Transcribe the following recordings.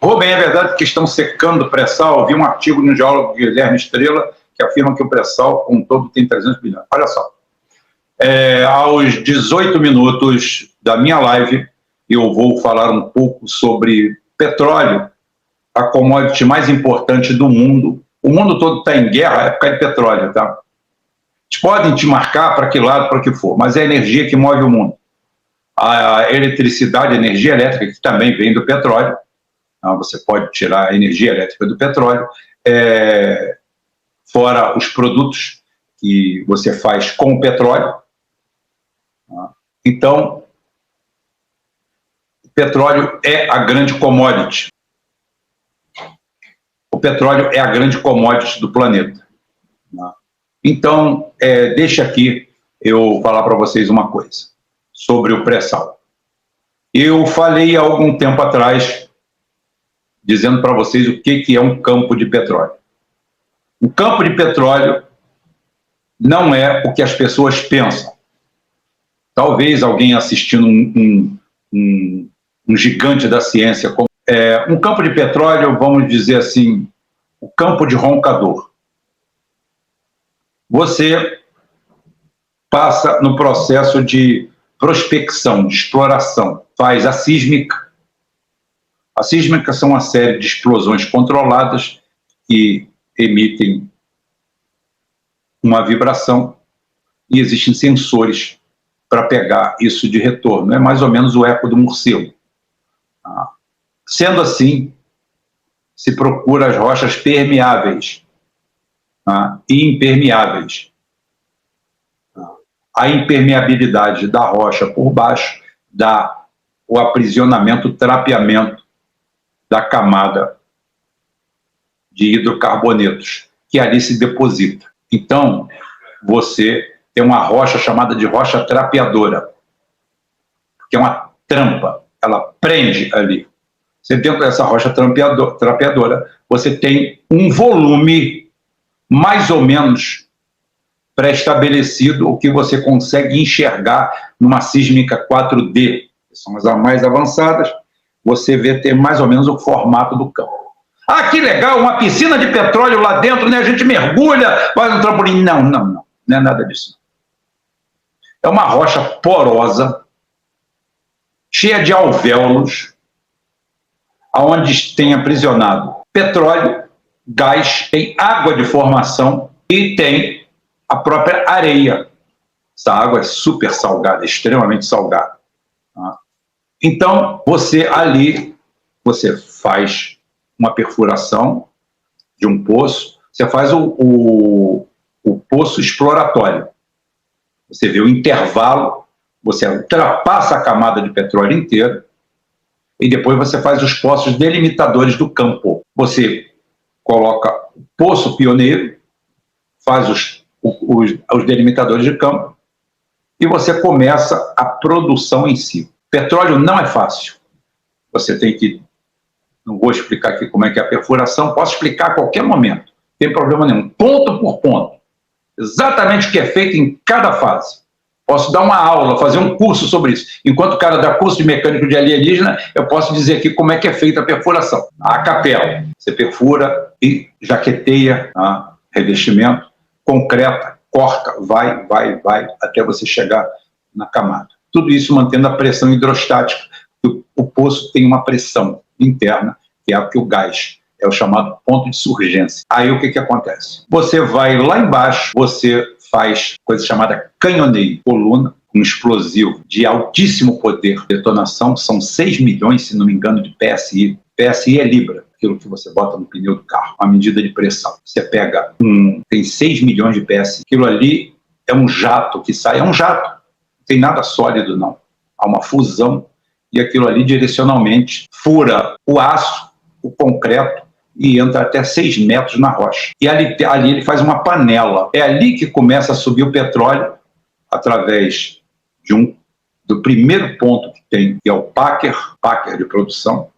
Rubem, é verdade que estão secando o pré-sal? Vi um artigo no geólogo Guilherme Estrela que afirma que o pré-sal, como um todo, tem 300 bilhões. Olha só. Aos 18 minutos da minha live, eu vou falar um pouco sobre petróleo, a commodity mais importante do mundo. O mundo todo está em guerra, é por causa de petróleo, tá? Eles podem te marcar para que lado, para que for, mas é a energia que move o mundo. A eletricidade, a energia elétrica, que também vem do petróleo, você pode tirar a energia elétrica do petróleo, fora os produtos que você faz com o petróleo. Então, o petróleo é a grande commodity. O petróleo é a grande commodity do planeta. Então, deixa aqui eu falar para vocês uma coisa sobre o pré-sal. Eu falei há algum tempo atrás, dizendo para vocês o que é um campo de petróleo. Um campo de petróleo não é o que as pessoas pensam. Talvez alguém assistindo um gigante da ciência, como um campo de petróleo, vamos dizer assim, o campo de roncador. Você passa no processo de prospecção, de exploração, faz a sísmica. A sísmica são uma série de explosões controladas que emitem uma vibração e existem sensores para pegar isso de retorno. É mais ou menos o eco do morcego. Sendo assim, se procura as rochas permeáveis e impermeáveis. A impermeabilidade da rocha por baixo dá o aprisionamento, o trapeamento da camada de hidrocarbonetos, que ali se deposita. Então, você tem uma rocha chamada de rocha trapeadora, que é uma trampa, ela prende ali. Você dentro dessa rocha trapeadora, você tem um volume mais ou menos pré-estabelecido, o que você consegue enxergar numa sísmica 4D, que são as mais avançadas, você vê ter mais ou menos o formato do campo. Ah, que legal, uma piscina de petróleo lá dentro, né? A gente mergulha, faz um trampolim. Não, não é nada disso. É uma rocha porosa, cheia de alvéolos, onde tem aprisionado petróleo, gás, tem água de formação e tem a própria areia. Essa água é super salgada, extremamente salgada. Então, você faz uma perfuração de um poço, você faz o poço exploratório. Você vê o intervalo, você ultrapassa a camada de petróleo inteira e depois você faz os poços delimitadores do campo. Você coloca o poço pioneiro, faz os delimitadores de campo e você começa a produção em si. Petróleo não é fácil. Você tem que... Não vou explicar aqui como é que é a perfuração, posso explicar a qualquer momento, não tem problema nenhum, ponto por ponto, exatamente o que é feito em cada fase. Posso dar uma aula, fazer um curso sobre isso. Enquanto o cara dá curso de mecânico de alienígena, eu posso dizer aqui como é que é feita a perfuração. A capela, você perfura e jaqueteia, revestimento, concreta, corta, vai, até você chegar na camada. Tudo isso mantendo a pressão hidrostática. O poço tem uma pressão interna, que é o que o gás é o chamado ponto de surgência. Aí o que acontece? Você vai lá embaixo, você faz coisa chamada canhoneio, coluna, um explosivo de altíssimo poder de detonação, são 6 milhões, se não me engano, de PSI. PSI é libra, aquilo que você bota no pneu do carro, uma medida de pressão. Você pega tem 6 milhões de PSI. Aquilo ali é um jato que sai, é um jato, não tem nada sólido não. Há uma fusão e aquilo ali direcionalmente fura o aço, o concreto e entra até 6 metros na rocha. E ali ele faz uma panela. É ali que começa a subir o petróleo através do primeiro ponto que tem, que é o packer de produção,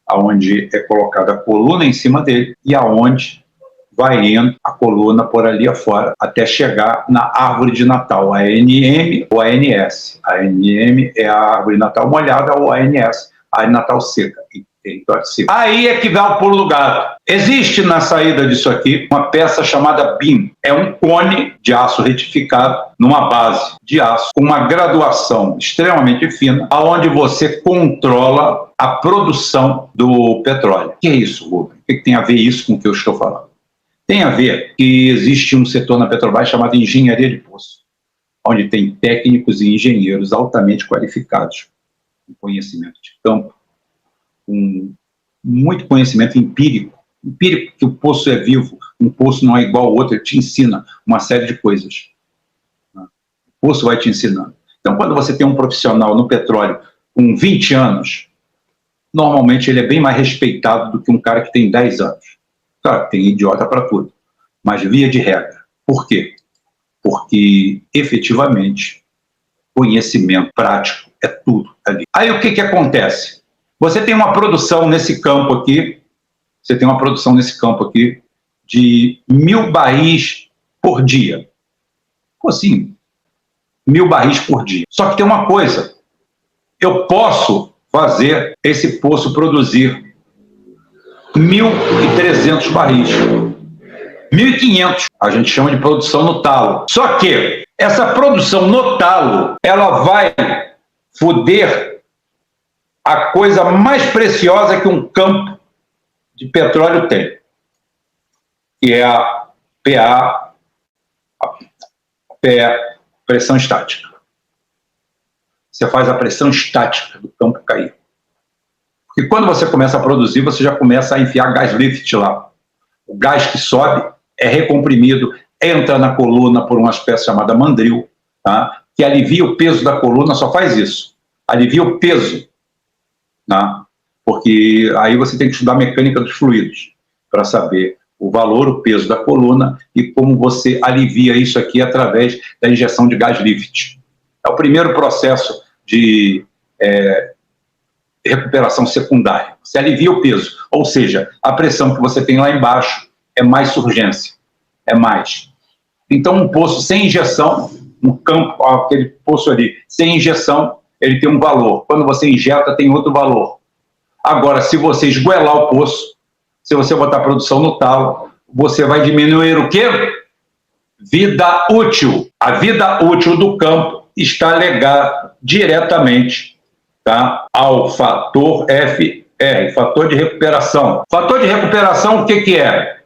aonde é colocada a coluna em cima dele e aonde vai indo a coluna por ali afora até chegar na árvore de Natal, a ANM ou a ANS. A ANM é a árvore de Natal molhada ou a ANS, a árvore de Natal seca. E Território civil. Aí é que dá o pulo do gato. Existe na saída disso aqui uma peça chamada BIM. É um cone de aço retificado numa base de aço com uma graduação extremamente fina, aonde você controla a produção do petróleo. O que é isso, Rubem? O que tem a ver isso com o que eu estou falando? Tem a ver que existe um setor na Petrobras chamado engenharia de poço, onde tem técnicos e engenheiros altamente qualificados, com conhecimento de campo, com muito conhecimento empírico que o poço é vivo, um poço não é igual ao outro, ele te ensina uma série de coisas. O poço vai te ensinando. Então, quando você tem um profissional no petróleo com 20 anos, normalmente ele é bem mais respeitado do que um cara que tem 10 anos. Claro, tem idiota para tudo, mas via de regra. Por quê? Porque, efetivamente, conhecimento prático é tudo ali. Aí o que acontece? Você tem uma produção nesse campo aqui, de 1.000 barris por dia. Assim, 1.000 barris por dia. Só que tem uma coisa, eu posso fazer esse poço produzir 1.300 barris. 1.500, a gente chama de produção no talo. Só que essa produção no talo, ela vai foder a coisa mais preciosa que um campo de petróleo tem, que é a PA, pressão estática. Você faz a pressão estática do campo cair. Porque quando você começa a produzir, você já começa a enfiar gás lift lá. O gás que sobe é recomprimido, entra na coluna por uma espécie chamada mandril, tá? Que alivia o peso da coluna, só faz isso. Alivia o peso. Tá? Porque aí você tem que estudar a mecânica dos fluidos para saber o valor, o peso da coluna e como você alivia isso aqui através da injeção de gás lift. É o primeiro processo de recuperação secundária. Você alivia o peso, ou seja, a pressão que você tem lá embaixo é mais surgência, é mais. Então, um poço sem injeção, um campo, aquele poço ali, sem injeção, ele tem um valor. Quando você injeta, tem outro valor. Agora, se você esgoelar o poço, se você botar produção no talo, você vai diminuir o quê? Vida útil. A vida útil do campo está ligada diretamente, tá, ao fator FR, fator de recuperação. Fator de recuperação, o que é?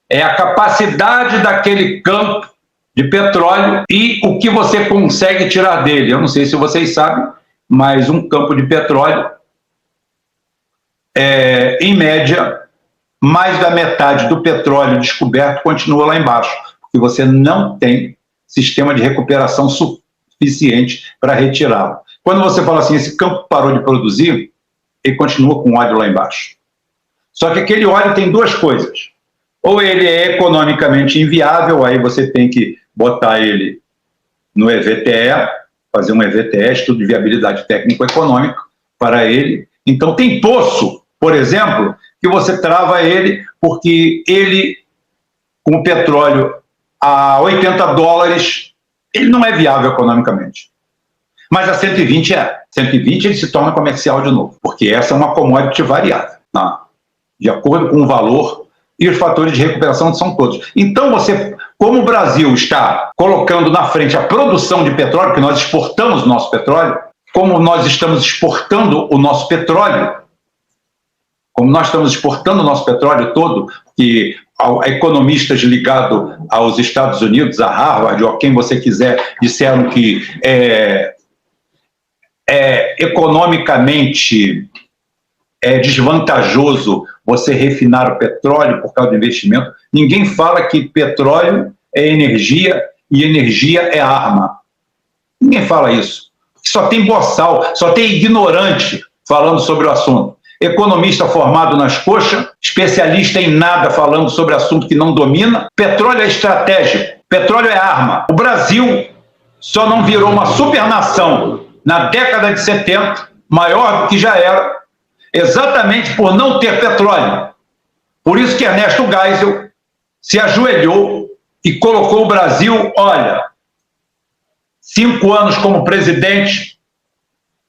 É a capacidade daquele campo de petróleo e o que você consegue tirar dele. Eu não sei se vocês sabem, mas um campo de petróleo, em média, mais da metade do petróleo descoberto continua lá embaixo, porque você não tem sistema de recuperação suficiente para retirá-lo. Quando você fala assim, esse campo parou de produzir, ele continua com óleo lá embaixo. Só que aquele óleo tem duas coisas. Ou ele é economicamente inviável, aí você tem que botar ele no EVTE, fazer um EVTE, estudo de viabilidade técnico-econômica, para ele. Então tem poço, por exemplo, que você trava ele porque ele, com o petróleo a $80, ele não é viável economicamente. Mas a 120 é. 120 ele se torna comercial de novo, porque essa é uma commodity variável, tá? De acordo com o valor, e os fatores de recuperação são todos. Então você, como o Brasil está colocando na frente a produção de petróleo, que nós exportamos o nosso petróleo, como nós estamos exportando o nosso petróleo, como nós estamos exportando o nosso petróleo todo, que economistas ligados aos Estados Unidos, a Harvard, ou a quem você quiser, disseram que economicamente desvantajoso você refinar o petróleo por causa do investimento. Ninguém fala que petróleo é energia e energia é arma. Ninguém fala isso. Só tem boçal, só tem ignorante falando sobre o assunto. Economista formado nas coxas, especialista em nada falando sobre assunto que não domina. Petróleo é estratégico, petróleo é arma. O Brasil só não virou uma supernação na década de 70, maior do que já era, exatamente por não ter petróleo. Por isso que Ernesto Geisel se ajoelhou e colocou o Brasil, olha, 5 anos como presidente,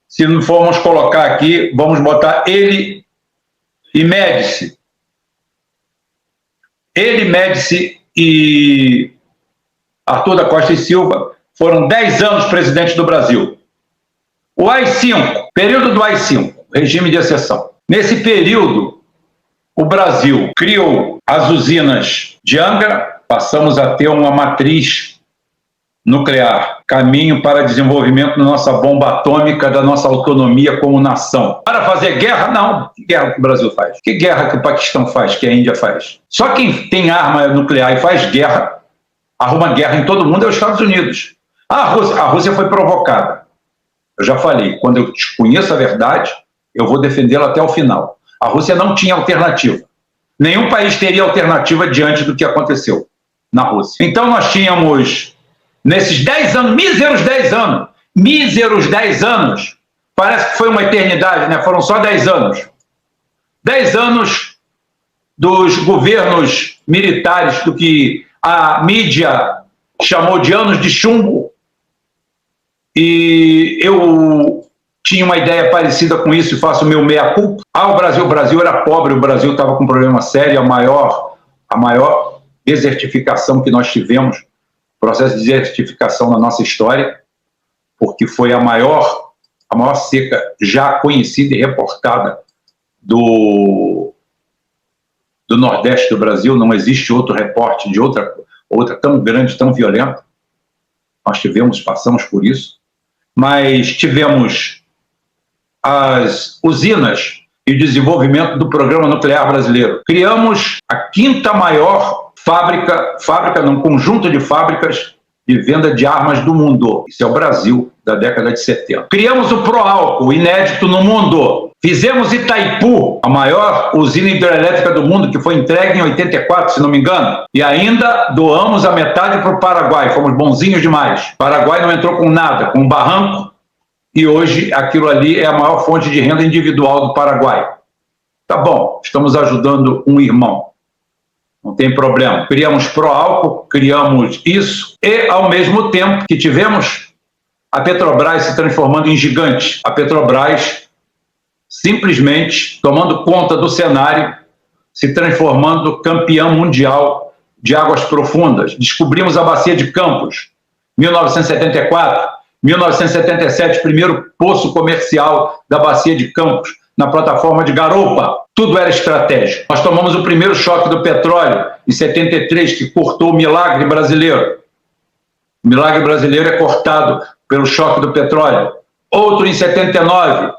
se não formos colocar aqui, vamos botar ele e Médici. Ele, Médici e Arthur da Costa e Silva foram 10 anos presidente do Brasil. O AI-5, período do AI-5, regime de exceção. Nesse período, o Brasil criou as usinas de Angra, passamos a ter uma matriz nuclear, caminho para desenvolvimento da nossa bomba atômica, da nossa autonomia como nação. Para fazer guerra, não. Que guerra que o Brasil faz? Que guerra que o Paquistão faz, que a Índia faz? Só quem tem arma nuclear e faz guerra, arruma guerra em todo mundo, é os Estados Unidos. A Rússia foi provocada. Eu já falei, quando eu conheço a verdade, eu vou defendê-la até o final. A Rússia não tinha alternativa. Nenhum país teria alternativa diante do que aconteceu na Rússia. Então nós tínhamos, nesses 10 anos, míseros 10 anos, parece que foi uma eternidade, né? Foram só 10 anos. 10 anos dos governos militares, do que a mídia chamou de anos de chumbo, e eu tinha uma ideia parecida com isso e faço o meu meia-culpa. O Brasil era pobre, o Brasil estava com um problema sério, a maior desertificação que nós tivemos, processo de desertificação na nossa história, porque foi a maior seca já conhecida e reportada do Nordeste do Brasil. Não existe outro reporte de outra tão grande, tão violenta. Nós passamos por isso, mas tivemos as usinas e o desenvolvimento do programa nuclear brasileiro. Criamos a 5ª maior conjunto de fábricas de venda de armas do mundo. Isso é o Brasil da década de 70. Criamos o Proálcool, inédito no mundo. Fizemos Itaipu, a maior usina hidrelétrica do mundo, que foi entregue em 84, se não me engano. E ainda doamos a metade para o Paraguai. Fomos bonzinhos demais. O Paraguai não entrou com nada, com um barranco. E hoje aquilo ali é a maior fonte de renda individual do Paraguai. Tá bom, estamos ajudando um irmão. Não tem problema. Criamos Proálcool, criamos isso. E, ao mesmo tempo que tivemos a Petrobras se transformando em gigante. A Petrobras simplesmente tomando conta do cenário, se transformando campeã mundial de águas profundas. Descobrimos a Bacia de Campos, 1974, 1977, primeiro poço comercial da Bacia de Campos, na plataforma de Garoupa. Tudo era estratégico. Nós tomamos o primeiro choque do petróleo, em 73, que cortou o milagre brasileiro. O milagre brasileiro é cortado pelo choque do petróleo. Outro em 79,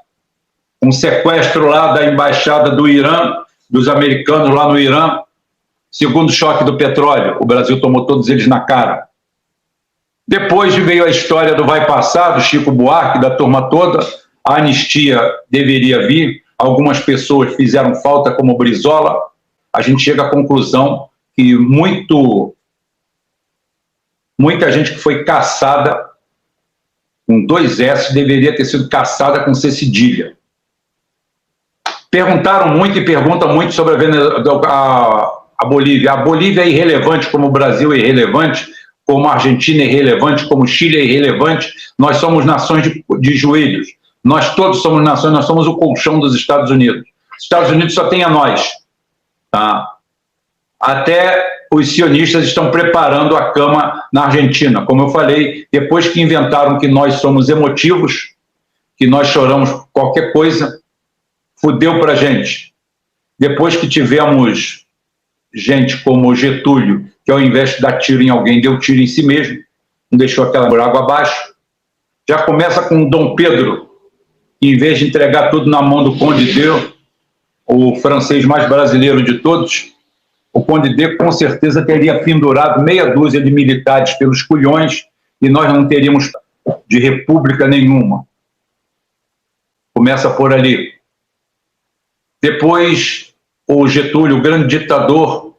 um sequestro lá da embaixada do Irã, dos americanos lá no Irã, segundo choque do petróleo. O Brasil tomou todos eles na cara. Depois veio a história do vai passar, do Chico Buarque, da turma toda. A anistia deveria vir, algumas pessoas fizeram falta, como Brizola. A gente chega à conclusão que muita gente que foi caçada com 2 S deveria ter sido caçada com C cedilha. Perguntaram muito e perguntam muito sobre a Bolívia. A Bolívia é irrelevante como o Brasil é irrelevante, como a Argentina é irrelevante, como o Chile é irrelevante. Nós somos nações de joelhos. Nós todos somos nações, nós somos o colchão dos Estados Unidos. Os Estados Unidos só tem a nós. Tá? Até os sionistas estão preparando a cama na Argentina. Como eu falei, depois que inventaram que nós somos emotivos, que nós choramos qualquer coisa, fudeu para a gente. Depois que tivemos gente como Getúlio, que ao invés de dar tiro em alguém, deu tiro em si mesmo, não deixou aquela por água abaixo. Já começa com Dom Pedro, que em vez de entregar tudo na mão do Conde D, o francês mais brasileiro de todos, o Conde D com certeza teria pendurado meia dúzia de militares pelos culhões e nós não teríamos de república nenhuma. Começa por ali. Depois, o Getúlio, o grande ditador,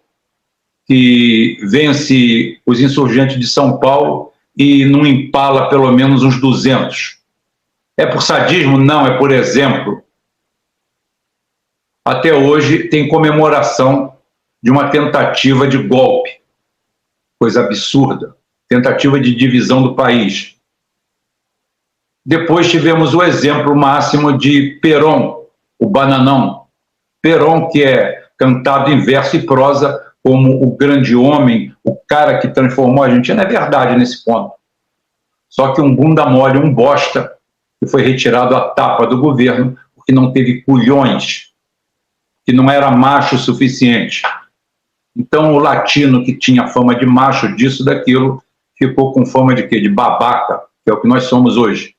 que vence os insurgentes de São Paulo e não empala pelo menos uns 200. É por sadismo? Não, é por exemplo. Até hoje tem comemoração de uma tentativa de golpe. Coisa absurda. Tentativa de divisão do país. Depois tivemos o exemplo máximo de Perón, o bananão, Perón, que é cantado em verso e prosa como o grande homem, o cara que transformou a Argentina, é verdade nesse ponto. Só que um bunda mole, um bosta, que foi retirado à tapa do governo, porque não teve culhões, que não era macho o suficiente. Então o latino, que tinha fama de macho, disso, daquilo, ficou com fama de quê? De babaca, que é o que nós somos hoje.